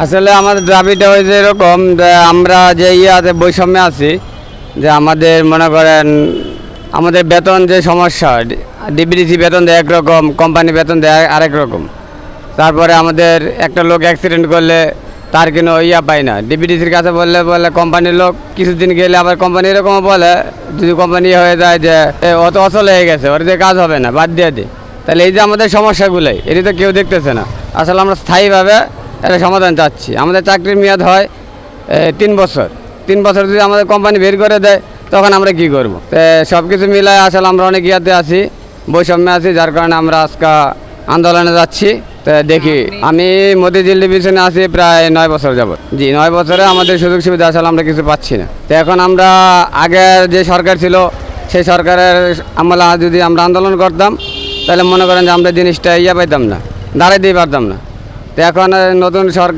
আসলে আমাদের দাবিটা হয়েছে এরকম যে আমরা যে আছে বৈষম্যে আছি, যে আমাদের মনে করেন আমাদের বেতন যে সমস্যা, ডিবিডিসি বেতন দেয় একরকম, কোম্পানি বেতন দেয় আরেক রকম। তারপরে আমাদের একটা লোক অ্যাক্সিডেন্ট করলে তার কোনো পায় না, ডিবিডিসির কাছে বললে বলে কোম্পানির লোক, কিছুদিন গেলে আবার কোম্পানি এরকমও বলে যদি কোম্পানি হয়ে যায় যে অত অচল হয়ে গেছে, ওর যে কাজ হবে না, বাদ দিয়ে দিই। তাহলে এই যে আমাদের সমস্যাগুলোই এটি তো কেউ দেখতেছে না। আসলে আমরা স্থায়ীভাবে একটা সমাধান চাচ্ছি। আমাদের চাকরির মেয়াদ হয় 3 বছর। 3 বছর যদি আমাদের কোম্পানি বের করে দেয় তখন আমরা কি করব? সব কিছু মিলায় আসলে আমরা অনেক আছি, বৈষম্যে আছি, যার কারণে আমরা আজকে আন্দোলনে যাচ্ছি। তো দেখি, আমি মতিঝিল ডিভিশনে আছি প্রায় 9 বছর যাবত। জি, 9 বছরে আমাদের সুযোগ সুবিধা আসলে আমরা কিছু পাচ্ছি না। তো এখন আমরা আগের যে সরকার ছিল সেই সরকারের আমলা যদি আমরা আন্দোলন করতাম তাহলে মনে করেন যে আমরা জিনিসটা পাইতাম না, দাঁড়াইতেই পারতাম না। তো এখন নতুন সরকার